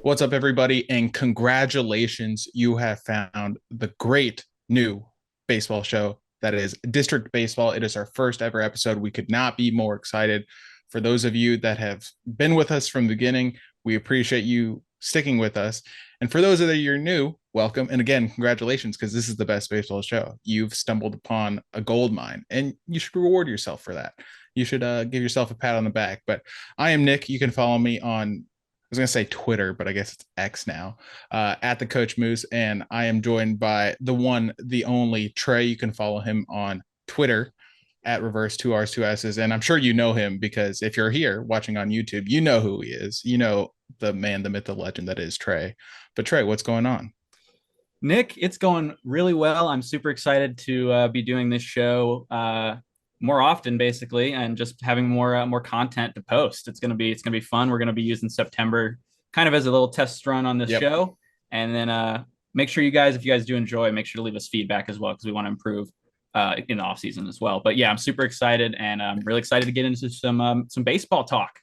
What's up, everybody? And congratulations, you have found the great new baseball show that is District Baseball. It is our first ever episode. We could not be more excited. For those of you that have been with us from the beginning, we appreciate you sticking with us. And for those of you who are new, welcome. And again, congratulations, because this is the best baseball show. You've stumbled upon a gold mine, and you should reward yourself for that. You should give yourself a pat on the back. But I am Nick. You can follow me on was gonna say Twitter, but I guess it's X now, at the Coach Moose, and I am joined by the one, the only Trey. You can follow him on Twitter at reverse two R's two S's, and I'm sure you know him because if you're here watching on YouTube, you know who he is. You know the man, the myth, the legend that is Trey. But Trey, what's going on? Nick, it's going really well. I'm super excited to be doing this show more often, basically, and just having more content to post. It's gonna be fun. We're gonna be using September kind of as a little test run on this Yep. show, and then make sure if you guys do enjoy, make sure to leave us feedback as well because we want to improve in the off season as well. But yeah, I'm super excited, and I'm really excited to get into some baseball talk.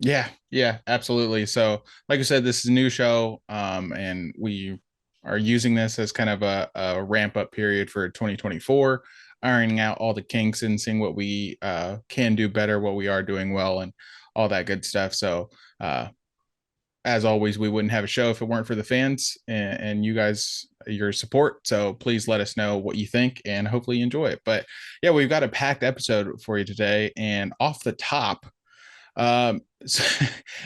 Yeah, absolutely. So, like I said, this is a new show, and we are using this as kind of a ramp up period for 2024, ironing out all the kinks and seeing what we can do better, what we are doing well, and all that good stuff. So, as always, we wouldn't have a show if it weren't for the fans and you guys, your support. So please let us know what you think and hopefully you enjoy it. But yeah, we've got a packed episode for you today. And off the top, so,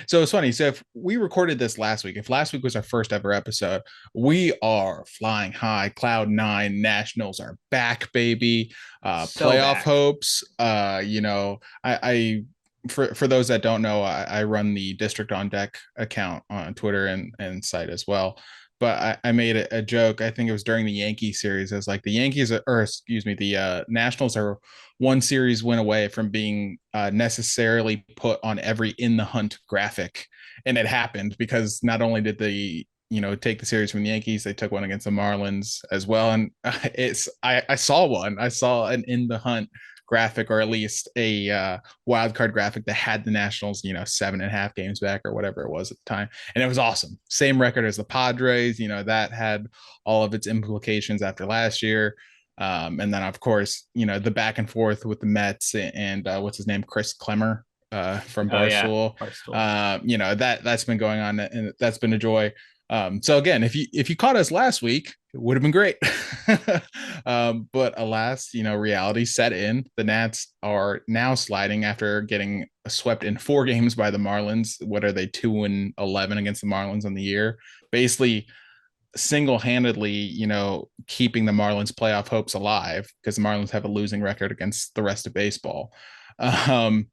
so it's funny. So if we recorded this last week, if last week was our first ever episode, we are flying high, cloud nine. Nationals are back, baby. So Playoff back. hopes. I for those that don't know, I run the District on Deck account on Twitter and site as well. But I made a joke. I think it was during the Yankee series. As like the Yankees, or excuse me, the Nationals are one series win away from being necessarily put on every in the hunt graphic, and it happened because not only did they take the series from the Yankees, they took one against the Marlins as well, and I saw one. I saw an in the hunt graphic, or at least a wild card graphic that had the Nationals, 7.5 games back or whatever it was at the time. And it was awesome. Same record as the Padres, that had all of its implications after last year. And then, of course, the back and forth with the Mets and what's his name, Chris Clemmer from Oh yeah, Barstool. Barstool. That's been going on, and that's been a joy. So again, if you caught us last week, it would have been great. But alas, reality set in. The Nats are now sliding after getting swept in 4 games by the Marlins. What are they, 2-11 against the Marlins on the year? Basically, single-handedly, keeping the Marlins playoff hopes alive because the Marlins have a losing record against the rest of baseball. Um,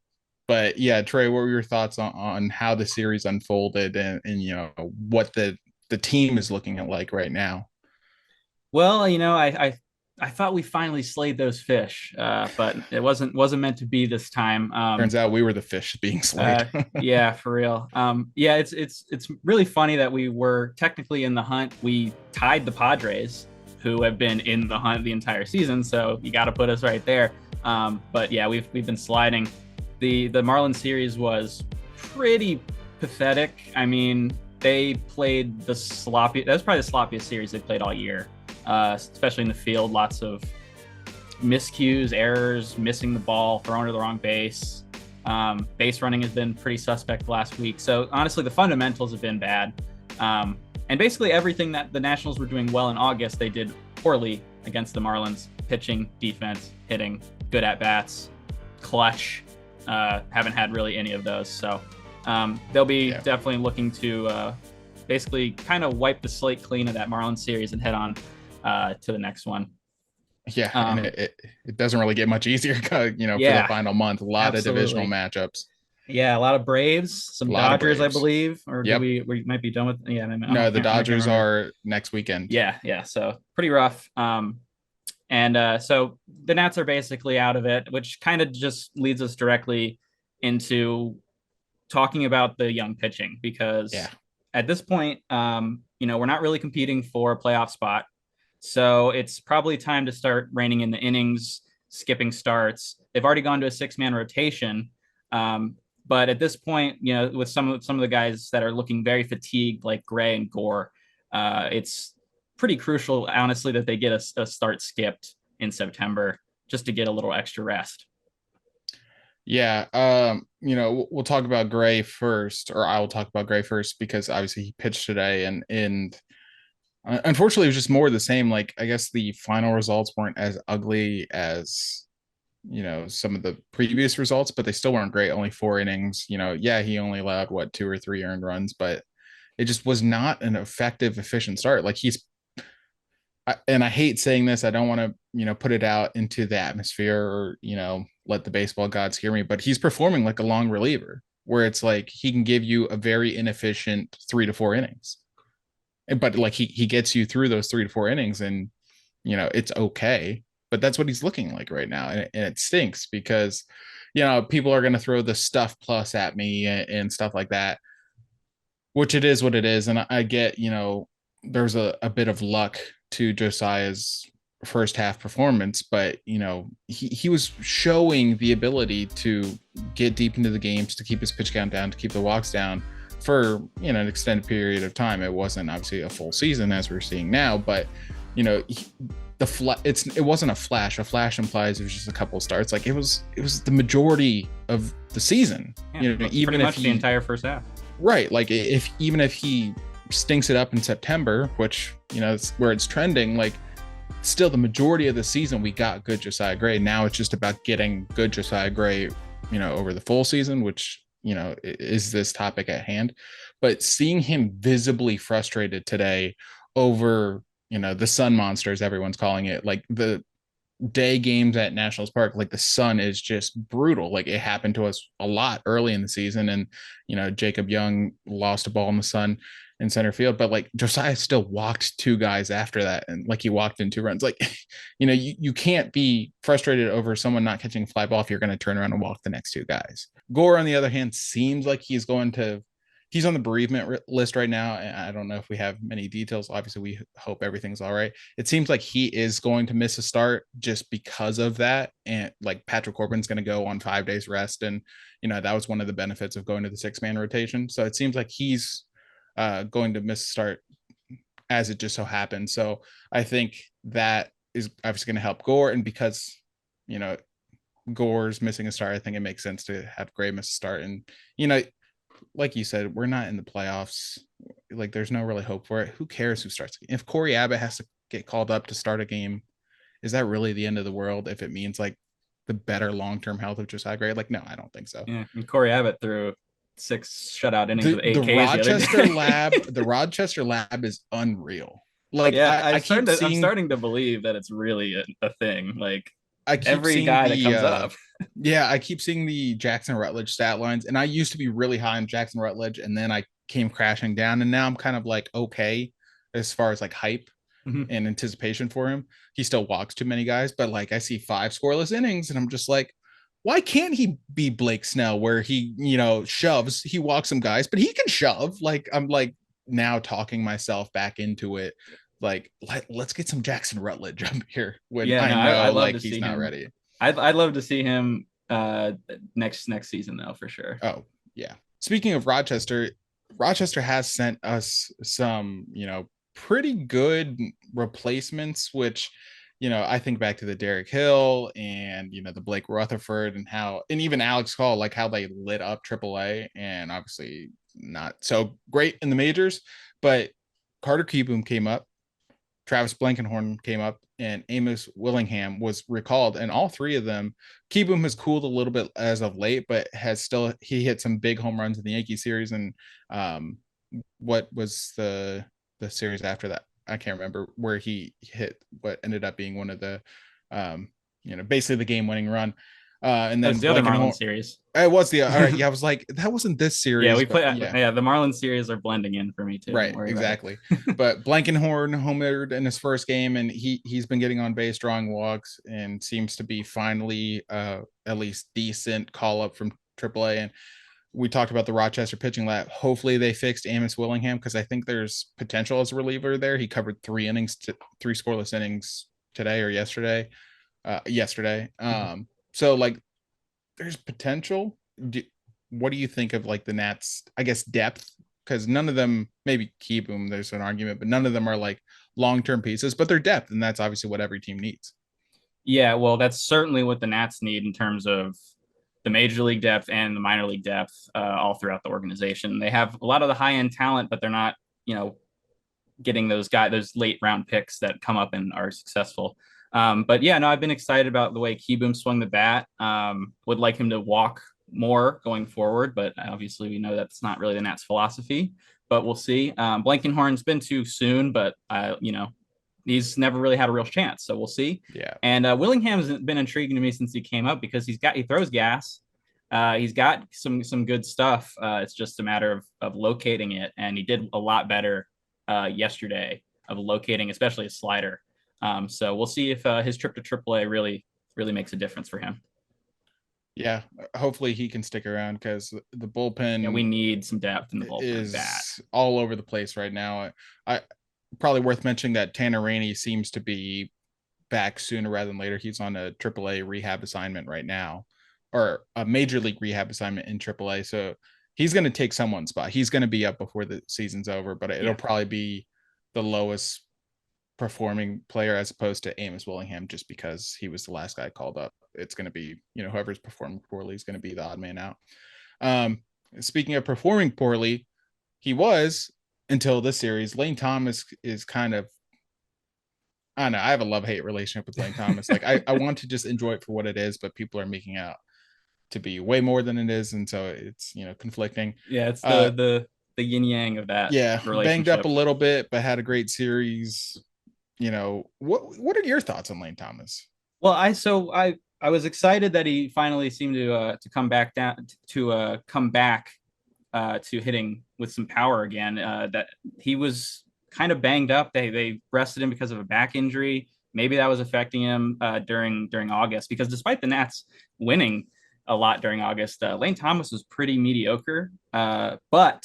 but yeah, Trey, what were your thoughts on how the series unfolded and what the team is looking at like right now? Well, I thought we finally slayed those fish, but it wasn't meant to be this time. Turns out we were the fish being slayed. Yeah, for real. Yeah, it's really funny that we were technically in the hunt. We tied the Padres, who have been in the hunt the entire season. So you got to put us right there. But yeah, we've been sliding. The Marlins series was pretty pathetic. I mean, they played the sloppy. That was probably the sloppiest series they played all year, especially in the field. Lots of miscues, errors, missing the ball, throwing to the wrong base. Base running has been pretty suspect last week. So honestly, the fundamentals have been bad. And basically everything that the Nationals were doing well in August, they did poorly against the Marlins. Pitching, defense, hitting, good at bats, clutch. Haven't had really any of those. So they'll be definitely looking to basically kind of wipe the slate clean of that Marlins series and head on to the next one. Yeah, and it doesn't really get much easier, for the Yeah, final month. A lot of divisional absolutely. matchups, Yeah, a lot of Braves, a some lot of Dodgers, I Braves. believe, or did Yep. we might be done with? Yeah, No, the I can't Dodgers remember. are next weekend. Yeah. So pretty rough. And so the Nats are basically out of it, which kind of just leads us directly into talking about the young pitching Yeah. because at this point, we're not really competing for a playoff spot. So it's probably time to start reining in the innings, skipping starts. They've already gone to a 6-man rotation. But at this point, with some of the guys that are looking very fatigued, like Gray and Gore, it's pretty crucial, honestly, that they get a start skipped in September just to get a little extra rest. Yeah, we'll talk about Gray first, or I will talk about Gray first because obviously he pitched today, and unfortunately it was just more of the same. Like I guess the final results weren't as ugly as some of the previous results, but they still weren't great. Only 4 innings. Yeah, he only allowed what 2 or 3 earned runs, but it just was not an effective, efficient start. Like and I hate saying this. I don't want to, put it out into the atmosphere or, let the baseball gods hear me, but he's performing like a long reliever where it's like he can give you a very inefficient 3 to 4 innings. But like he gets you through those 3 to 4 innings and, it's okay. But that's what he's looking like right now. And it stinks because, people are going to throw the stuff plus at me and stuff like that, which it is what it is. And I get, there's a bit of luck to Josiah's first half performance, but he was showing the ability to get deep into the games, to keep his pitch count down, to keep the walks down for an extended period of time. It wasn't obviously a full season as we're seeing now, but it wasn't a flash. A flash implies it was just a couple of starts. Like it was the majority of the season. Yeah, even pretty much if the entire first half. Right. Like even if he stinks it up in September, which, it's where it's trending, like still the majority of the season, we got good Josiah Gray. Now it's just about getting good Josiah Gray, over the full season, which, is this topic at hand. But seeing him visibly frustrated today over, the sun monsters, everyone's calling it, like the day games at Nationals Park, like the sun is just brutal. Like it happened to us a lot early in the season, and Jacob Young lost a ball in the sun in center field, but like Josiah still walked 2 guys after that, and like he walked in 2 runs. Like you can't be frustrated over someone not catching a fly ball if you're going to turn around and walk the next 2 guys. Gore, on the other hand, seems like he's on the bereavement list right now. And I don't know if we have many details. Obviously, we hope everything's all right. It seems like he is going to miss a start just because of that. And like Patrick Corbin's going to go on 5 days rest. And, that was one of the benefits of going to the 6-man rotation. So it seems like he's going to miss a start as it just so happened. So I think that is obviously going to help Gore. And because, Gore's missing a start, I think it makes sense to have Gray miss a start. And, like you said, we're not in the playoffs. Like there's no really hope for it. Who cares who starts? If Corey Abbott has to get called up to start a game, is that really the end of the world if it means like the better long-term health of Josiah Gray? Like, no, I don't think so. Yeah, and Corey Abbott threw 6 shutout innings with 8 Ks The Rochester lab is unreal. Like yeah, I'm seeing, starting to believe that it's really a thing. Like I keep every seeing guy that comes up. Yeah, I keep seeing the Jackson Rutledge stat lines, and I used to be really high on Jackson Rutledge, and then I came crashing down, and now I'm kind of like okay as far as like hype and anticipation for him. He still walks too many guys, but like I see 5 scoreless innings, and I'm just like, why can't he be Blake Snell where he shoves, he walks some guys, but he can shove? Like I'm like now talking myself back into it. Like let's get some Jackson Rutledge up here when Yeah, I no, know I'd love like to he's see not him. ready. I'd love to see him next season though, for sure. Oh, yeah. Speaking of Rochester, Rochester has sent us some, pretty good replacements, which, I think back to the Derek Hill and, the Blake Rutherford and even Alex Call, like how they lit up AAA, and obviously not so great in the majors, but Carter Kieboom came up, Travis Blankenhorn came up, and Amos Willingham was recalled. And all 3 of them, Kieboom has cooled a little bit as of late, but he hit some big home runs in the Yankee series. And what was the series after that? I can't remember, where he hit what ended up being one of the basically the game winning run. And That then was the other Marlins series. It was all right. Yeah, I was like, that wasn't this series. Yeah, we play. Yeah. Yeah, the Marlins series are blending in for me too. Right, exactly. But Blankenhorn homered in his first game, and he's been getting on base, drawing walks, and seems to be finally at least decent call up from AAA. And we talked about the Rochester pitching lab. Hopefully they fixed Amos Willingham, because I think there's potential as a reliever there. He covered 3 scoreless innings today or yesterday. Yesterday. So like there's potential. what do you think of like the Nats, I guess, depth? Because none of them, maybe Kieboom, there's an argument, but none of them are like long-term pieces, but they're depth, and that's obviously what every team needs. Yeah, well, that's certainly what the Nats need in terms of the major league depth and the minor league depth all throughout the organization. They have a lot of the high end talent, but they're not, getting those late round picks that come up and are successful. But yeah, no, I've been excited about the way Kieboom swung the bat. Would like him to walk more going forward, but obviously we know that's not really the Nats philosophy. But we'll see. Blankenhorn's been too soon, but he's never really had a real chance. So we'll see. Yeah. And Willingham's been intriguing to me since he came up because he throws gas. He's got some good stuff. It's just a matter of locating it, and he did a lot better yesterday of locating, especially a slider. So we'll see if his trip to AAA really makes a difference for him. Yeah, hopefully he can stick around because the bullpen, yeah, we need some depth in the bullpen. Is all over the place right now. I probably worth mentioning that Tanner Rainey seems to be back sooner rather than later. He's on a AAA rehab assignment right now, or a major league rehab assignment in AAA. So he's going to take someone's spot. He's going to be up before the season's over, but it'll probably be the lowest performing player as opposed to Amos Willingham, just because he was the last guy called up. It's going to be, whoever's performing poorly is going to be the odd man out. Speaking of performing poorly, he was until this series. Lane Thomas is kind of, I don't know. I have a love-hate relationship with Lane Thomas. Like I want to just enjoy it for what it is, but people are making out to be way more than it is, and so it's conflicting. Yeah, it's the yin yang of that. Yeah, banged up relationship. a little bit, but had a great series. What are your thoughts on Lane Thomas? Well, I was excited that he finally seemed to come back down to come back to hitting with some power again. That he was kind of banged up. They rested him because of a back injury. Maybe that was affecting him during August, because despite the Nats winning a lot during August, Lane Thomas was pretty mediocre. But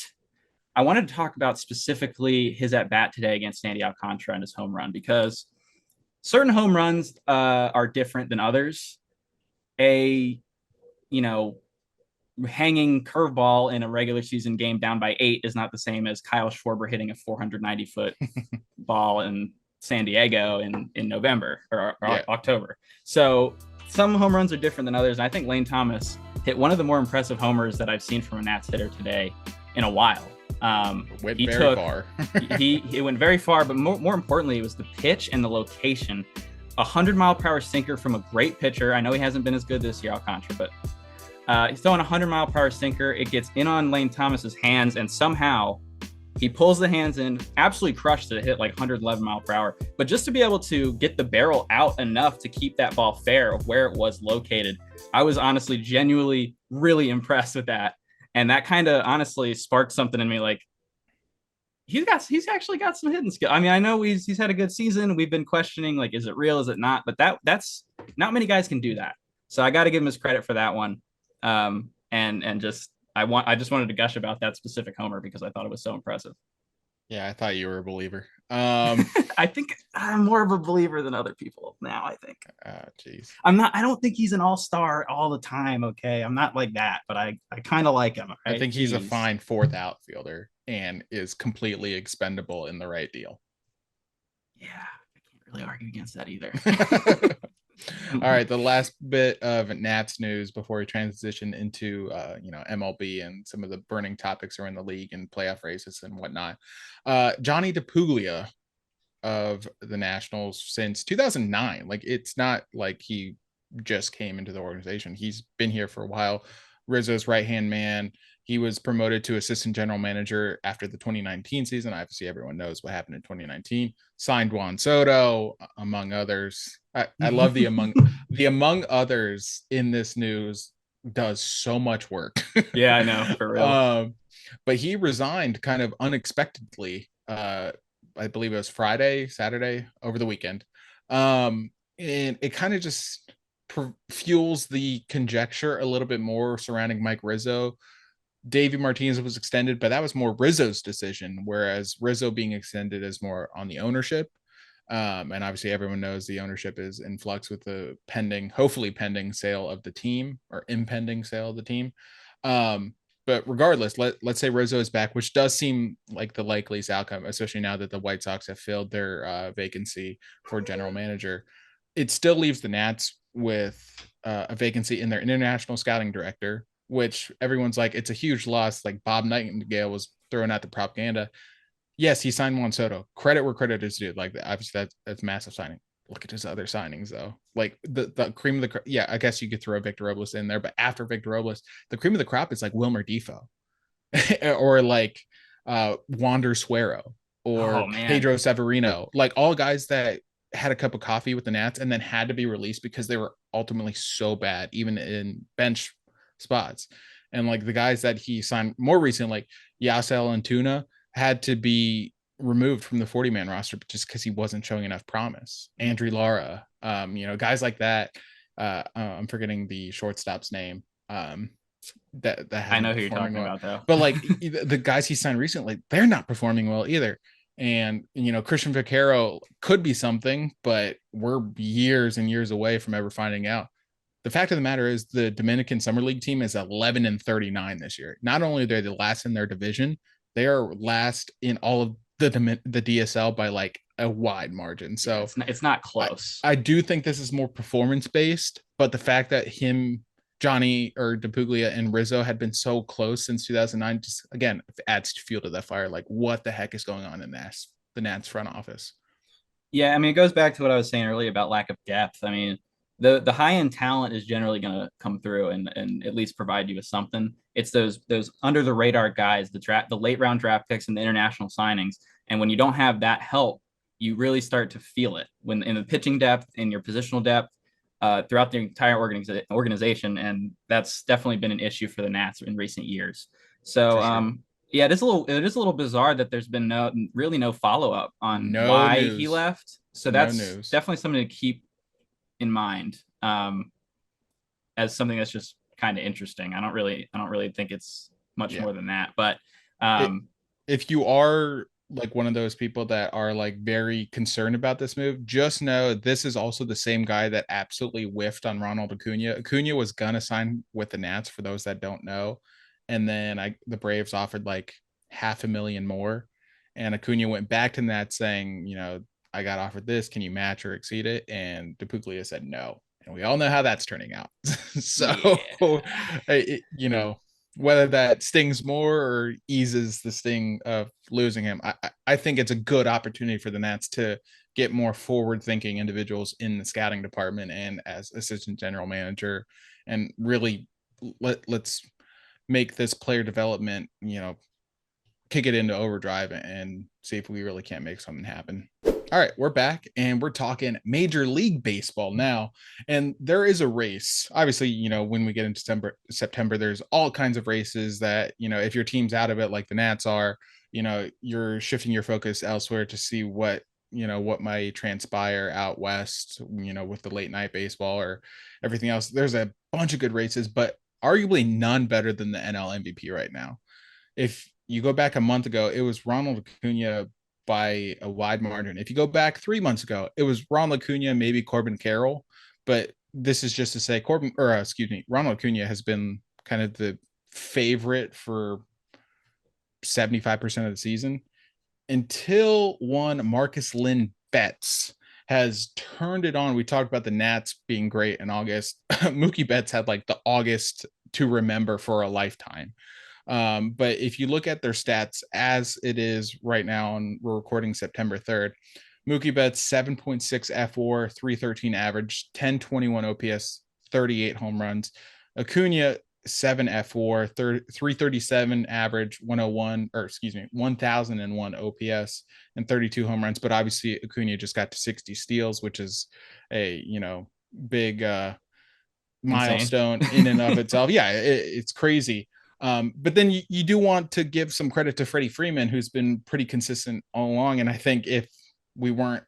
I wanted to talk about specifically his at bat today against Sandy Alcantara and his home run, because certain home runs are different than others. A hanging curveball in a regular season game down by 8 is not the same as Kyle Schwarber hitting a 490-foot ball in San Diego in November or October. So some home runs are different than others. And I think Lane Thomas hit one of the more impressive homers that I've seen from a Nats hitter today in a while. Went very far. He went very far, but more importantly, it was the pitch and the location. 100-mile-per-hour sinker from a great pitcher. I know he hasn't been as good this year, Alcantara, but he's throwing a 100-mile-per-hour sinker. It gets in on Lane Thomas's hands, and somehow he pulls the hands in, absolutely crushed it, hit like 111 mile per hour. But just to be able to get the barrel out enough to keep that ball fair of where it was located, I was honestly, genuinely, really impressed with that. And that kind of honestly sparked something in me. Like, he's actually got some hidden skill. I mean, I know he's had a good season. We've been questioning, like, is it real? Is it not? But that's not many guys can do that. So I got to give him his credit for that one. And just I just wanted to gush about that specific homer because I thought it was so impressive. Yeah, I thought you were a believer. I think I'm more of a believer than other people now. I think. Jeez. I'm not. I don't think he's an all-star all the time. Okay, I'm not like that, but I kind of like him. Right? I think he's a fine fourth outfielder and is completely expendable in the right deal. Yeah, I can't really argue against that either. All right, the last bit of Nats news before we transition into MLB and some of the burning topics around the league and playoff races and whatnot. Johnny DePuglia of the Nationals since 2009. Like, it's not like he just came into the organization. He's been here for a while. Rizzo's right-hand man. He was promoted to assistant general manager after the 2019 season. Obviously, everyone knows what happened in 2019. Signed Juan Soto, among others. I love the among others in this news does so much work. Yeah, I know, for real. But he resigned kind of unexpectedly. I believe it was Saturday, over the weekend. And it kind of just fuels the conjecture a little bit more surrounding Mike Rizzo. Davey Martinez was extended, but that was more Rizzo's decision, whereas Rizzo being extended is more on the ownership. And obviously everyone knows the ownership is in flux with the hopefully pending sale of the team, or impending sale of the team. But regardless, let's say Rizzo is back, which does seem like the likeliest outcome, especially now that the White Sox have filled their vacancy for general manager. It still leaves the Nats with a vacancy in their international scouting director, which everyone's like, it's a huge loss. Like Bob Nightingale was throwing out the propaganda. Yes, he signed Juan Soto. Credit where credit is due. Like obviously that's massive signing. Look at his other signings though. Like the cream of the crop. Yeah, I guess you could throw Victor Robles in there, but after Victor Robles, the cream of the crop is like Wilmer Defoe or like Wander Suero Oh or man. Pedro Severino, like all guys that had a cup of coffee with the Nats and then had to be released because they were ultimately so bad, even in bench spots. And like the guys that he signed more recent, like Yasel and Tuna, had to be removed from the 40-man roster just because he wasn't showing enough promise. Andrew Lara, guys like that. I'm forgetting the shortstop's name. That I hasn't know been who you're performing talking well. about though. But like the guys he signed recently, they're not performing well either. And Christian Vaquero could be something, but we're years and years away from ever finding out. The fact of the matter is the Dominican Summer League team is 11-39 this year. Not only are they the last in their division, they are last in all of the DSL by like a wide margin. Yeah, So it's not I, close. I do think this is more performance based, but the fact that Johnny or DePuglia and Rizzo had been so close since 2009 just again adds fuel to that fire. Like, what the heck is going on in the Nats front office? Yeah, I mean, it goes back to what I was saying earlier about lack of depth. I mean, the high end talent is generally going to come through and at least provide you with something. It's those under the radar guys, the late round draft picks and the international signings. And when you don't have that help, you really start to feel it when in the pitching depth, in your positional depth, throughout the entire organization. And that's definitely been an issue for the Nats in recent years. So For sure. yeah, it is a little bizarre that there's been no follow up on No why he news. left. So No that's news. definitely something to keep in mind as something that's just kind of interesting. I don't really think it's much Yeah. more than that. But It, um, if you are like one of those people that are like very concerned about this move, just know this is also the same guy that absolutely whiffed on Ronald Acuna. Acuna was gonna sign with the Nats for those that don't know, and then the Braves offered like 500,000 more, and Acuna went back to the Nats saying, I got offered this. Can you match or exceed it? And DePuglia said no, and we all know how that's turning out. So, yeah, whether that stings more or eases the sting of losing him, I think it's a good opportunity for the Nats to get more forward-thinking individuals in the scouting department and as assistant general manager, and really let's make this player development, kick it into overdrive and see if we really can't make something happen. All right, we're back and we're talking Major League Baseball now. And there is a race. Obviously, when we get into September, there's all kinds of races that, if your team's out of it like the Nats are, you're shifting your focus elsewhere to see what might transpire out west, with the late night baseball or everything else. There's a bunch of good races, but arguably none better than the NL MVP right now. If you go back a month ago, it was Ronald Acuna by a wide margin. If you go back 3 months ago, it was Ronald Acuna, maybe Corbin Carroll. But this is just to say Ronald Acuna has been kind of the favorite for 75% of the season until one Marcus Lynn Betts has turned it on. We talked about the Nats being great in August. Mookie Betts had like the August to remember for a lifetime. But if you look at their stats as it is right now, and we're recording September 3rd, Mookie Betts 7.6 F4, 313 average, 1021 OPS, 38 home runs. Acuna 7 F4, 337 average, 101, or excuse me, 1001 OPS and 32 home runs. But obviously Acuna just got to 60 steals, which is a big insane. milestone in and of itself. Yeah, it's crazy. But then you do want to give some credit to Freddie Freeman, who's been pretty consistent all along. And I think if we weren't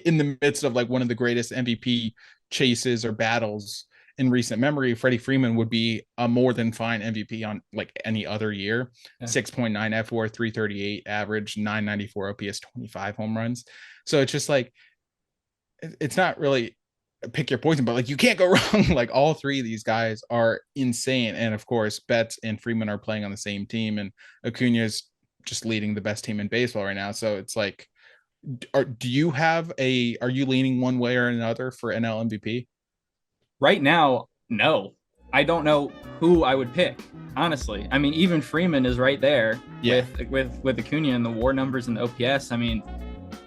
in the midst of like one of the greatest MVP chases or battles in recent memory, Freddie Freeman would be a more than fine MVP on like any other year. Yeah. 6.9 F4, 338 average, 994 OPS, 25 home runs. So it's just like, it's not really pick your poison, but like you can't go wrong. Like all three of these guys are insane. And of course, Betts and Freeman are playing on the same team, and Acuna is just leading the best team in baseball right now. So it's like, are you leaning one way or another for NL MVP? Right now, no. I don't know who I would pick. Honestly, I mean, even Freeman is right there Yeah. with Acuna and the WAR numbers and the OPS. I mean,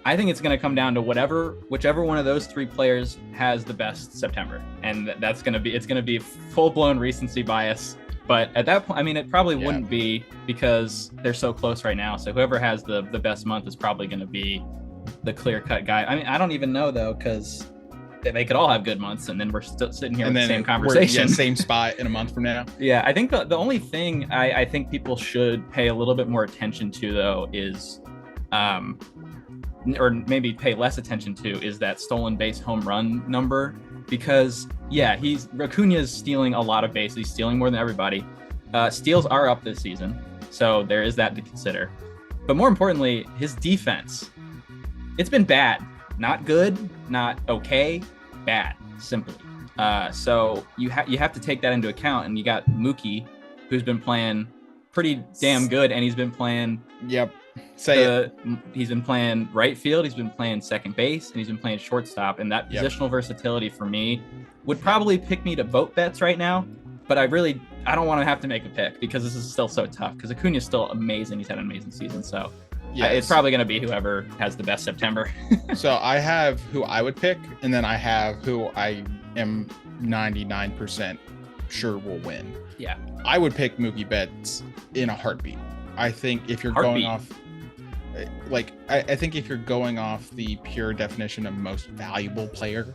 I think it's going to come down to whichever one of those three players has the best September, and that's going to be it's going to be full blown recency bias. But at that point, I mean, it probably wouldn't be because they're so close right now. So whoever has the best month is probably going to be the clear cut guy. I mean, I don't even know though, because they could all have good months, and then we're still sitting here with the same conversation. Same spot in a month from now. Yeah, I think the only thing I think people should pay a little bit more attention to though is, or maybe pay less attention to, is that stolen base home run number, because Acuna's stealing a lot of bases. He's stealing more than everybody. Steals are up this season, so there is that to consider. But more importantly, his defense, it's been bad. Not good, not okay, bad, simply. So you have to take that into account. And you got Mookie, who's been playing pretty damn good, and he's been playing. Yep. He's been playing right field. He's been playing second base, and he's been playing shortstop. And that positional versatility for me would probably pick me to vote Betts right now. But I don't want to have to make a pick because this is still so tough. Because Acuna is still amazing. He's had an amazing season. So. Yes. It's probably going to be whoever has the best September. So I have who I would pick, and then I have who I am 99% sure will win. Yeah. I would pick Mookie Betts in a heartbeat. I think if you're going off, I think if you're going off the pure definition of most valuable player,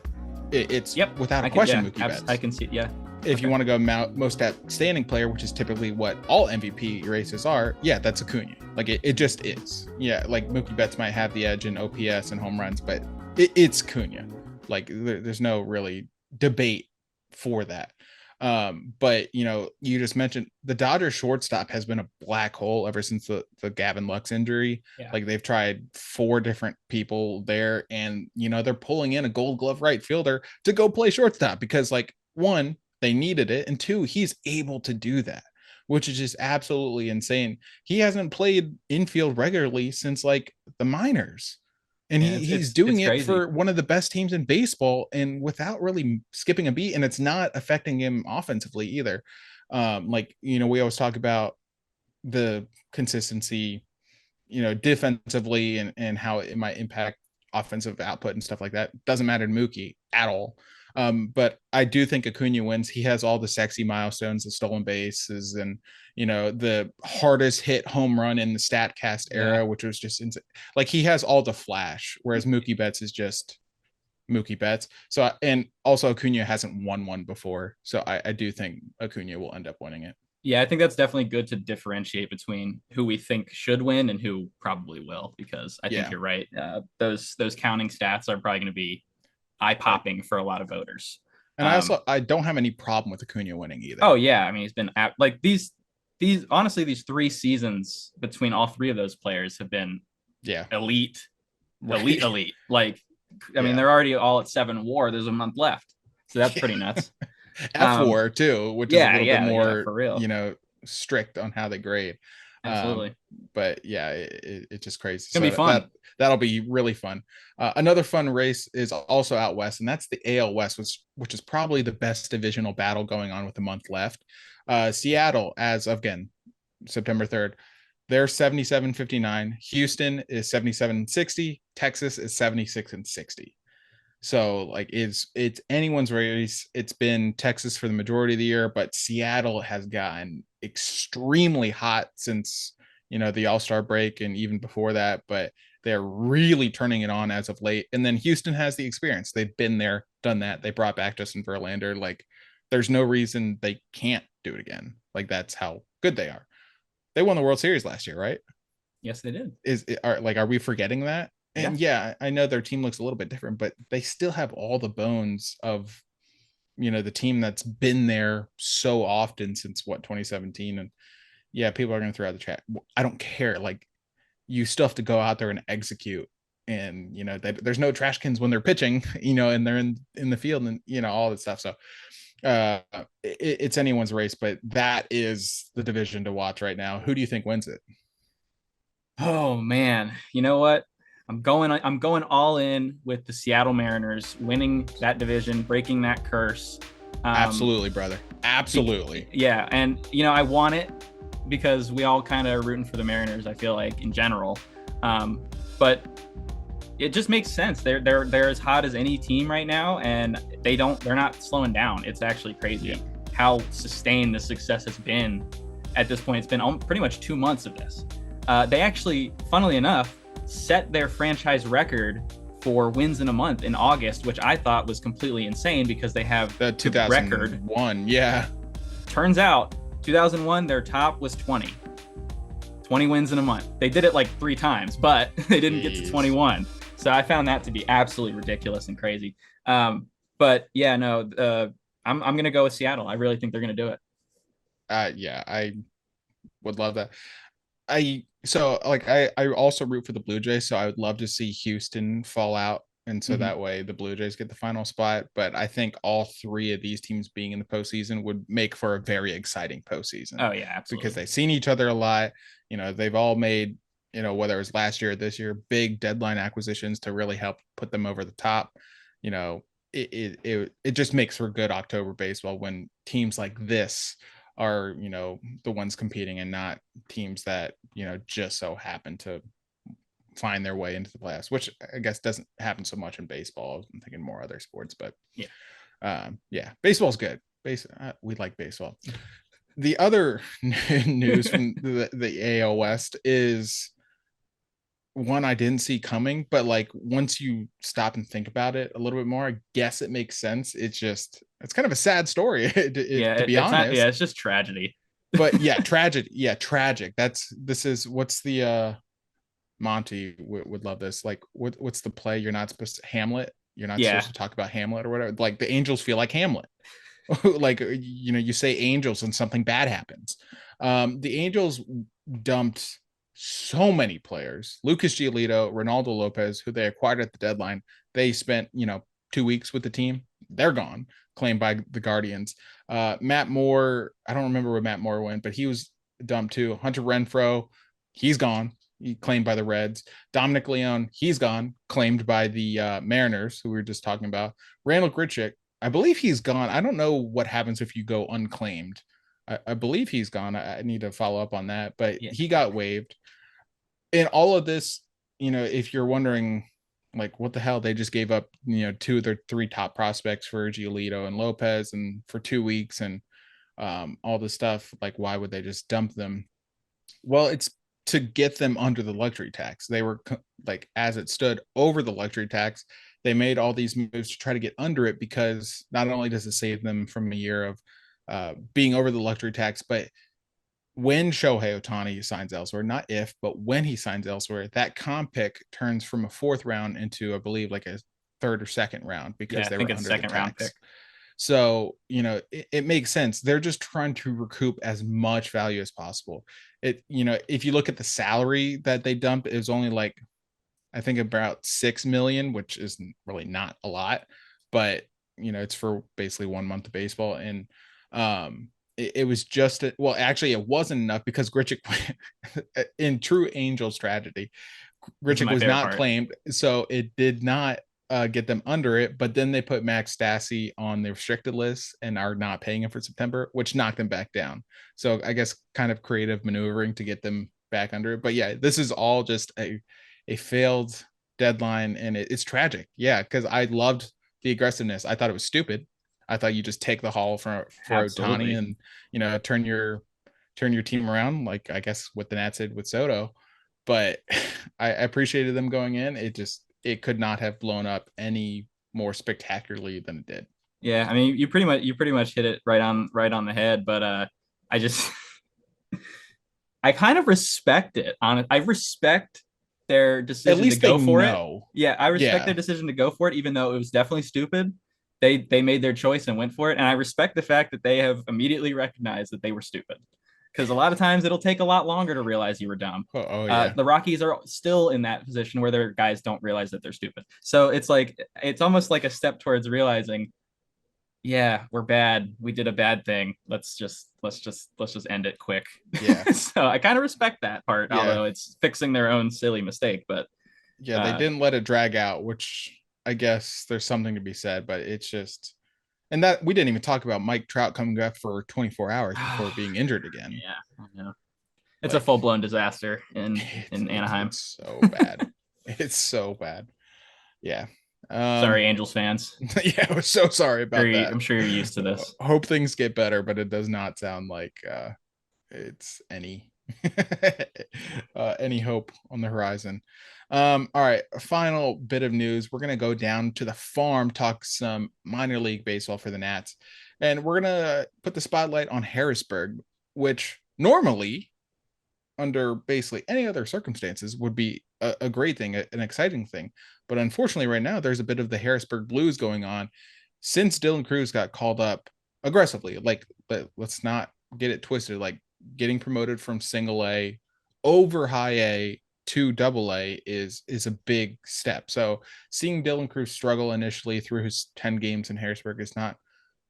it's without a question Mookie Betts. I can see it, yeah. If you want to go most outstanding player, which is typically what all MVP races are, that's Acuna. Like it just is. Yeah, like Mookie Betts might have the edge in OPS and home runs, but it's Acuna. Like there's no really debate for that. But you just mentioned the Dodgers shortstop has been a black hole ever since the Gavin Lux injury. Yeah. Like they've tried 4 different people there, and they're pulling in a Gold Glove right fielder to go play shortstop because, like, one, they needed it, and 2, he's able to do that, which is just absolutely insane. He hasn't played infield regularly since like the minors, and he's doing it for one of the best teams in baseball and without really skipping a beat, and it's not affecting him offensively either. We always talk about the consistency, defensively and how it might impact offensive output and stuff like that. Doesn't matter to Mookie at all. But I do think Acuna wins. He has all the sexy milestones, the stolen bases, and the hardest hit home run in the StatCast era, which was just insane. Like he has all the flash, whereas Mookie Betts is just Mookie Betts. So, and also Acuna hasn't won one before, so I do think Acuna will end up winning it. Yeah, I think that's definitely good to differentiate between who we think should win and who probably will, because I think you're right. Those counting stats are probably going to be eye-popping for a lot of voters. And I don't have any problem with Acuna winning either. Oh yeah, I mean he's been like these honestly, these 3 seasons between all 3 of those players have been elite. Like I mean they're already all at 7 WAR. There's a month left, so that's pretty nuts. F4 too, which is a little bit more for real. Strict on how they grade. Absolutely. But it's just crazy. It's gonna be fun. That'll be really fun. Another fun race is also out west, and that's the AL West, which is probably the best divisional battle going on with a month left. Seattle, as of again September 3rd, they're 77-59. Houston is 77-60. Texas is 76-60. So like it's anyone's race. It's been Texas for the majority of the year, but Seattle has gotten extremely hot since the All-Star break and even before that, but they're really turning it on as of late. And then Houston has the experience. They've been there, done that. They brought back Justin Verlander. Like there's no reason they can't do it again. Like that's how good they are. They won the World Series last year, right? Yes, they did. Are we forgetting that? And I know their team looks a little bit different, but they still have all the bones of, the team that's been there so often since 2017. And people are going to throw out the chat. I don't care. Like you still have to go out there and execute. and there's no trash cans when they're pitching, and they're in the field, and all that stuff. So it's anyone's race, but that is the division to watch right now. Who do you think wins it? Oh man, you know what? I'm going all in with the Seattle Mariners winning that division, breaking that curse. Absolutely, brother. Absolutely. Yeah, and I want it because we all kind of rooting for the Mariners, I feel like, in general. But it just makes sense. They're as hot as any team right now, and they're not slowing down. It's actually crazy how sustained the success has been at this point. It's been pretty much 2 months of this. They actually, funnily enough, set their franchise record for wins in a month in August, which I thought was completely insane because they have the 2001 record. Yeah. Turns out 2001, their top was 20 wins in a month. They did it like 3 times, but they didn't get to 21. So I found that to be absolutely ridiculous and crazy. But yeah, no, I'm going to go with Seattle. I really think they're going to do it. Yeah, I would love that. I also root for the Blue Jays, so I would love to see Houston fall out, and so that way the Blue Jays get the final spot. But I think all 3 of these teams being in the postseason would make for a very exciting postseason. Oh yeah, absolutely. Because they've seen each other a lot. They've all made, whether it was last year or this year, big deadline acquisitions to really help put them over the top. It just makes for good October baseball when teams like this are the ones competing, and not teams that just so happen to find their way into the playoffs, which I guess doesn't happen so much in baseball. I'm thinking more other sports, but baseball's good. We like baseball. The other news from the AL West is one I didn't see coming, but like once you stop and think about it a little bit more, I guess it makes sense. It's kind of a sad story to be honest. It's just tragedy. But yeah, tragic. Yeah, tragic. What's the Monty would love this. Like what's the play? You're not supposed to Hamlet. You're not supposed to talk about Hamlet or whatever. Like the Angels feel like Hamlet. Like you say Angels and something bad happens. The Angels dumped so many players. Lucas Giolito, Ronaldo Lopez, who they acquired at the deadline. They spent 2 weeks with the team. They're gone, claimed by the Guardians. Matt Moore, I don't remember where Matt Moore went, but he was dumped too. Hunter Renfroe, he's gone. He claimed by the Reds. Dominic Leone, he's gone, claimed by the Mariners, who we were just talking about. Randall Grichuk, I believe he's gone. I don't know what happens if you go unclaimed. I believe he's gone. I need to follow up on that, but he got waived. In all of this, if you're wondering, like, what the hell, they just gave up, 2 of their 3 top prospects for Giolito and Lopez, and for 2 weeks, and all this stuff. Like, why would they just dump them? Well, it's to get them under the luxury tax. They were like, as it stood, over the luxury tax. They made all these moves to try to get under it, because not only does it save them from a year of being over the luxury tax, but when Shohei Ohtani signs elsewhere, not if, but when he signs elsewhere, that comp pick turns from a 4th round into, I believe, like a 3rd or 2nd round, because they were under the tax. Round pick. So, it makes sense. They're just trying to recoup as much value as possible. If you look at the salary that they dumped, it was only like, I think about $6 million, which is really not a lot, but it's for basically 1 month of baseball. And it was just actually it wasn't enough, because Grichuk, in true Angels tragedy, Grichuk was not claimed, so it did not get them under it. But then they put Max Stassi on the restricted list and are not paying him for September, which knocked them back down. So I guess kind of creative maneuvering to get them back under it. But yeah, this is all just a failed deadline, and it's tragic. Yeah, because I loved the aggressiveness. I thought it was stupid. I thought you just take the haul for Ohtani and turn your team around, like I guess what the Nats did with Soto. But I appreciated them going in. It could not have blown up any more spectacularly than it did. Yeah, I mean, you pretty much hit it right on the head. But I kind of respect it. I respect their decision to go for it. Yeah, I respect their decision to go for it, even though it was definitely stupid. They made their choice and went for it, and I respect the fact that they have immediately recognized that they were stupid. because a lot of times it'll take a lot longer to realize you were dumb. Oh, yeah. The Rockies are still in that position where their guys don't realize that they're stupid. So it's like it's almost like a step towards realizing, yeah, we're bad. We did a bad thing. Let's just end it quick. Yeah. So I kind of respect that part, Yeah. although it's fixing their own silly mistake. But Yeah, they uh, didn't let it drag out, which I guess there's something to be said, but it's just, and that we didn't even talk about Mike Trout coming back for 24 hours before being injured again. yeah, I know. It's a Like full blown disaster it's in it's Anaheim. it's so bad. It's so bad. Yeah. Sorry, Angels fans. Yeah, I was so sorry about that. I'm sure you're used to this. Hope things get better, but it does not sound like it's any hope on the horizon. All right, a final bit of news. We're gonna go down to the farm, talk some minor league baseball for the Nats, and we're gonna put the spotlight on Harrisburg, which normally, under basically any other circumstances, would be a great thing, an exciting thing. But unfortunately, right now, there's a bit of the Harrisburg Blues going on since Dylan Cruz got called up aggressively. Like, but let's not get it twisted. Like, getting promoted from single A over high A to double A is a big step. So seeing Dylan Cruz struggle initially through his 10 games in Harrisburg is not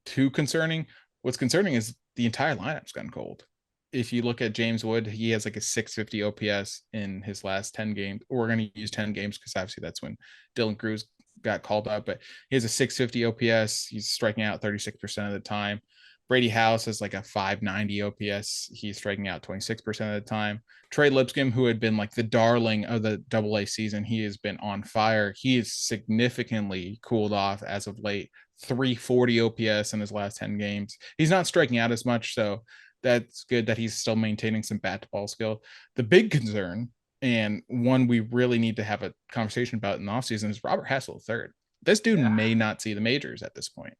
too concerning. What's concerning is the entire lineup's gone cold. If you look at James Wood, he has like a 650 OPS in his last 10 games. We're going to use 10 games because obviously that's when Dylan Cruz got called up, but he has a 650 OPS. He's striking out 36% of the time. Brady House has like a 590 OPS. He's striking out 26% of the time. Trey Lipscomb, who had been like the darling of the double A season, he has been on fire. He is significantly cooled off as of late. 340 OPS in his last 10 games. He's not striking out as much, so that's good that he's still maintaining some bat to ball skill. The big concern, and one we really need to have a conversation about in the offseason, is Robert Hassel III. This dude Yeah. may not see the majors at this point.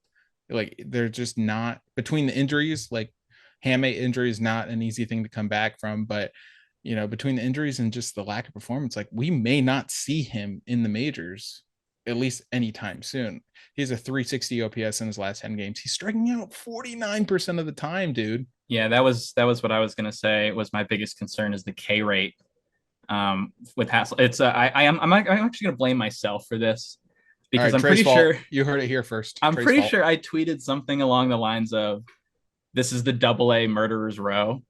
Like, they're just not, between the injuries, like hamate injury is not an easy thing to come back from, but between the injuries and just the lack of performance, like, we may not see him in the majors at least anytime soon. He has a 360 OPS in his last 10 games. He's striking out 49% of the time, dude. Yeah, that was what I was gonna say. Was my biggest concern is the K rate with Hassel. It's I'm actually gonna blame myself for this All because right, Trey's fault. You heard it here first. I'm Trey's pretty fault. sure I tweeted something along the lines of, "This is the double A murderers row."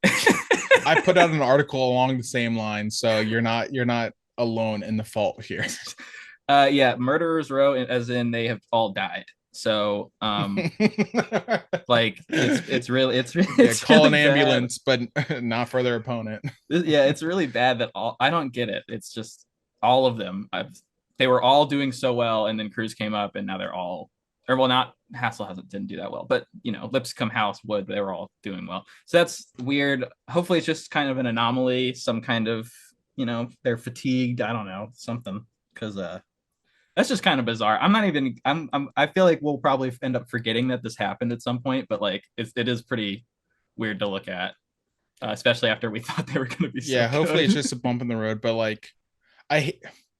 I put out an article along the same line, so you're not alone in the fault here. Yeah, murderers row, as in they have all died. So like it's Call really an bad. ambulance, but not for their opponent. Yeah, it's really bad that all I don't get it. It's just all of them. They were all doing so well, and then Cruz came up, and now they're all, or well, not Hassel hasn't didn't do that well, but Lipscomb, House, Wood, they were all doing well. So that's weird. Hopefully, it's just kind of an anomaly, some kind of they're fatigued. I don't know, something, because that's just kind of bizarre. I'm not even. I feel like we'll probably end up forgetting that this happened at some point, but like it is pretty weird to look at, especially after we thought they were going to be so Yeah, hopefully it's good. just a bump in the road, but like,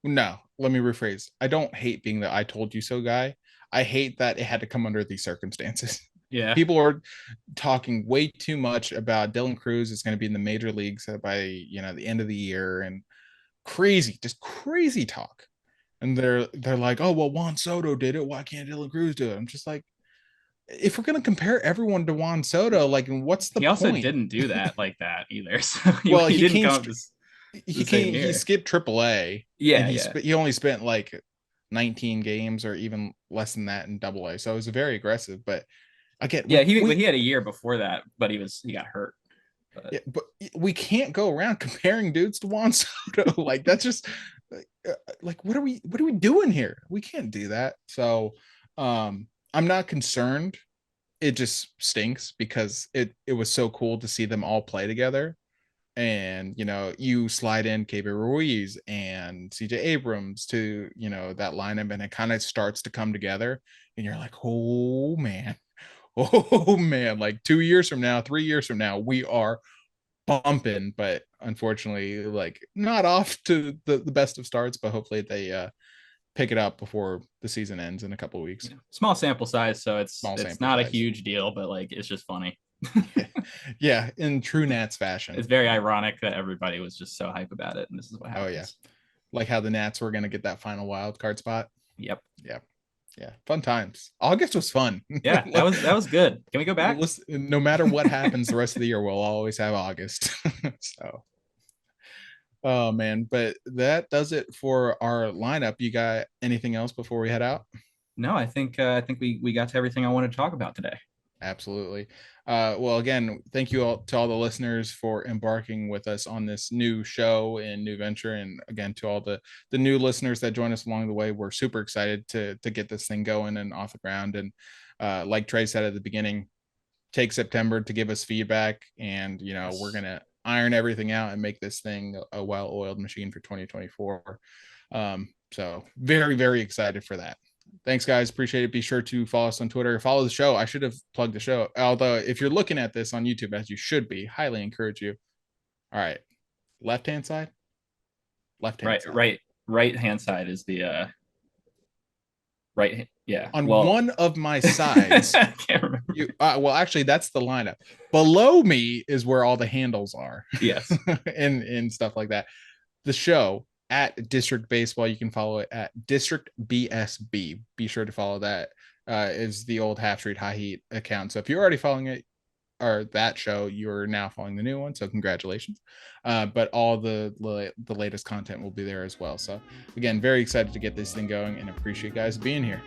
no, let me rephrase. I don't hate being the "I told you so" guy. I hate that it had to come under these circumstances. Yeah. People are talking way too much about Dylan Cruz is going to be in the major leagues by the end of the year, and just crazy talk. And they're like, oh well, Juan Soto did it. Why can't Dylan Cruz do it? I'm just like, if we're gonna compare everyone to Juan Soto, like, what's the He also point? didn't do that like that either. So Well, he he didn't came, come up the he same came, he year. skipped AAA, and Yeah, yeah. he only spent like 19 games or even less than that in Double A. So it was very aggressive. But again, Yeah, he had a year before that, but he got hurt. But yeah, but we can't go around comparing dudes to Juan Soto. Like, that's just like, what are we doing here? We can't do that. So I'm not concerned. It just stinks because it was so cool to see them all play together. And you slide in KB Ruiz and CJ Abrams to that lineup, and it kind of starts to come together, and you're like, oh man, oh man, like 2 years from now, 3 years from now, we are bumping. But unfortunately, like, not off to the best of starts, but hopefully they pick it up before the season ends in a couple of weeks. small sample size, so it's Small it's sample not a size. huge deal, but like it's just funny. Yeah, in true Nats fashion. It's very ironic that everybody was just so hype about it, and this is what Oh yeah, happens. like how the Nats were going to get that final wild card spot. Yep. Yeah, yeah, fun times. August was fun. Yeah, that was good. Can we go back? No matter what happens the rest of the year, we'll always have August. So, oh man, but that does it for our lineup. You got anything else before we head out? No, I think we got to everything I wanted to talk about today. Absolutely. Well, again, thank you all to all the listeners for embarking with us on this new show and new venture. And again, to all the new listeners that join us along the way, we're super excited to get this thing going and off the ground. And like Trey said at the beginning, take September to give us feedback, and Yes. we're gonna iron everything out and make this thing a well-oiled machine for 2024. So very, very excited for that. Thanks, guys. Appreciate it. Be sure to follow us on Twitter. Follow the show. I should have plugged the show. Although, if you're looking at this on YouTube, as you should be, highly encourage you. All right. Left hand side? Left hand Right, side. right hand side is the right. Yeah. On Well, one of my sides, I can't remember. well, actually, that's the lineup. Below me is where all the handles are. Yes. and stuff like that. The show at District Baseball, you can follow it at District BSB. Be sure to follow that. Is the old Half Street High Heat account. So if you're already following it or that show, you're now following the new one. So congratulations. But all the latest content will be there as well. So again, very excited to get this thing going and appreciate you guys being here.